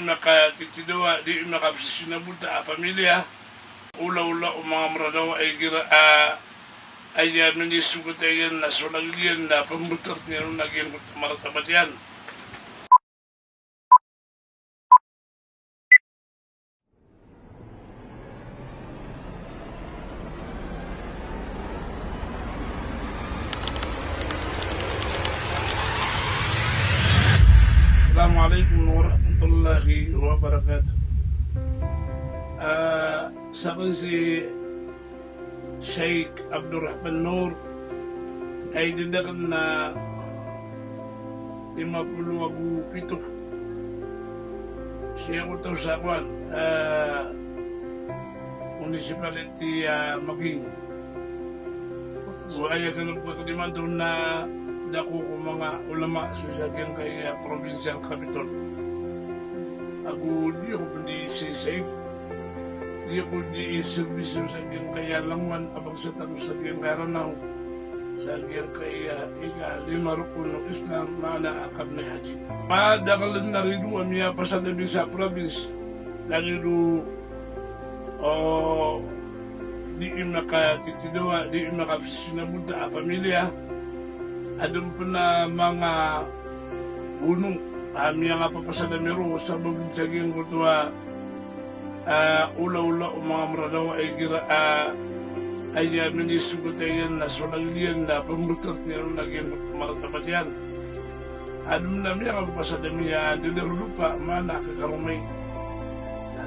makatitidawa, di makapsisinabuta a pamilya, ula-ula o mga maranaw ay gira ay minisugutayan na sulagian na pamutar niya nung naging maratabat yan. Assalamualaikum warahmatullahi wabarakatuh. Sa akin si Sheikh Abdurrahman Nur ay didakan na 57. Siya ko ito sa kwan, municipality Maging. Buaya ka lang po kadiman doon na dako ko mga ulama sa sagyang kay provincial capital. Ako di ako hindi sisay. Di ako di service sa sagyang kay Langwan abang sa tanong sagyang karanaw. Sagyang kay lima rukun ng Islam na akab na haji. Madakalan na rin doon niya pa sa dabi sa province. Lagi doon di makatitidawa, di makapsisinabuta a pamilya. Adun po na mga unong nga papasadamiro sa babinsagin ko ito ula-ula o mga maranaw ay gira ay minisugutayan na sulagian na pamutar niya nung naging maratabat yan. Adun na nga papasadamiro dilirupa mana kakarumay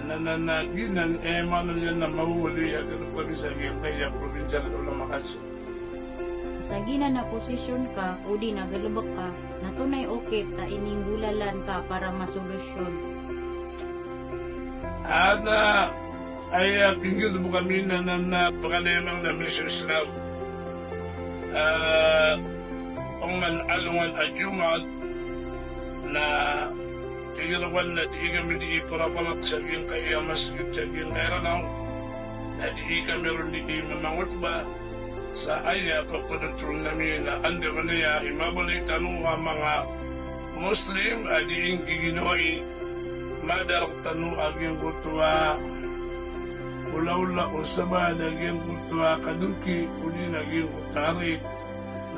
nananaginan mana yan na mawawali agad ang pabinsagin kaya probinsya ka ulang makasya. Sa gina na posisyon ka o di nagalubak ka, natunay okay ta ining bulalan ka para masolusyon. Ana ay pinggil mo kami na pakalimang na Mr. Islam. Ang alungan at Jumat na tigirawan na di kami di iparapalat sa iyong kaya masjid sa iyong kairanaw na di kami rin di mamangot ba sa aya papadutron namin na andi manaya imabalik tanong mga Muslim adiing giginoy madarak tanong aging kutuwa ula-ula o sama naging kutuwa kadungki uli naging kutarit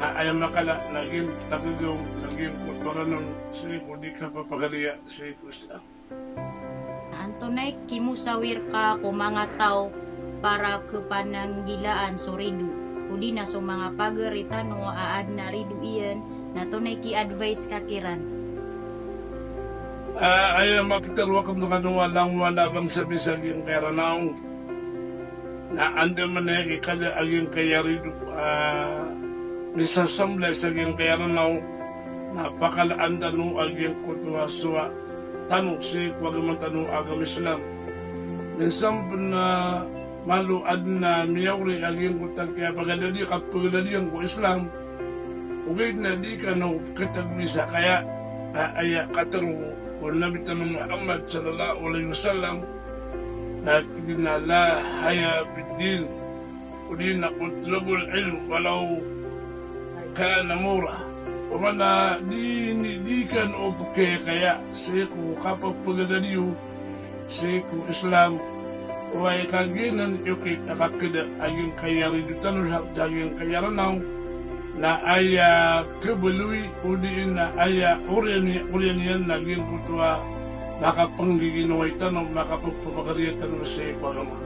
na ayam makala naging tagagaw naging kutuwa nun sa kudi ka papagaliya sa Islam. Antonay kimusawir ka ko mga tao para ke pananggilaan suridu. Kudi na so mga pagaritan o aad na ridu iyan na tunay ki-advise ka kiran. Ayaw mapitarwa kong nung walang malabang sabi sa aging karanaw na ando man na ikada aging kaya ridu misasamble sa aging karanaw na pakalaan tanong aging kutuwaswa tanong si wagaman tanong agam Islam. Minsan na maluad na miyawri aging kutang kaya pagadadi kapagadadi ang Islam ugay na di ka na katagwisa kaya aya katarong o Nabi tanong Muhammad sallallahu alaihi wasallam na tigil na la haya biddin uli na utlubul ilm walau kana mura o mana di ka na upuke kaya siku kapapagadadi siku Islam Uway kaginan yukit akakida aging kayari dutan aging kayaranaw na aya kebului udiin na aya urian yan naging kutua nakapanggiginoy tanong nakapagpapakariya tanong sa ikwagama.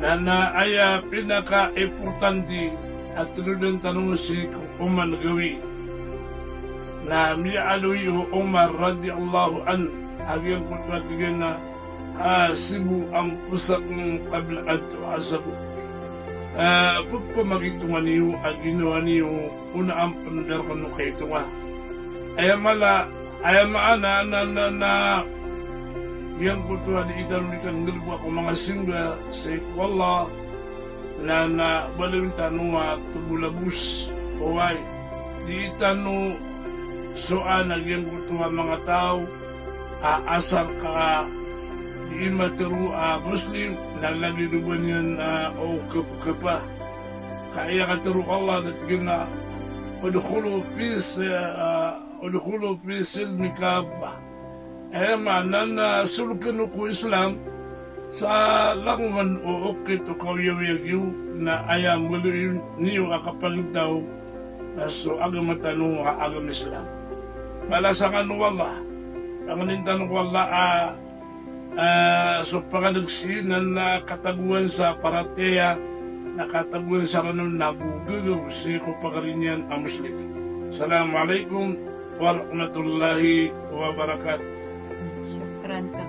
Na aya pinaka-importante at tulungan tanong si Umar gawi na mi'aloy Umar radiyallahu an aging kutua tigin na hasibu anfusakum qabla an tuhasabu. Pagpamagitungan niyo ang ginawa niyo una ang panadar ko nung kayo tunga. Ayaw maana na yang kutuwa di itan ulikan ngelwa ko mga singga sa ikwala na balawin tanong tubulabus Huwag di itano soan nagyang kutuha mga tao aasar ka di maturu Muslim nalagi duban yan o kapa kaya katuru Allah natigil na udkhulu fi silmi kapa manan na sulkan ko Islam sa langman o okay to kawyawagyo na ayam muli niyo akapagid daw so agam tanong agam Islam. Bala sa kanwala, ang nintanong wala so panganagsinan na kataguan sa parateya na kataguan sa kanong nagugugaw si ko pagarinyan ang Muslim. Assalamualaikum warahmatullahi wabarakatuh. Syukran ka.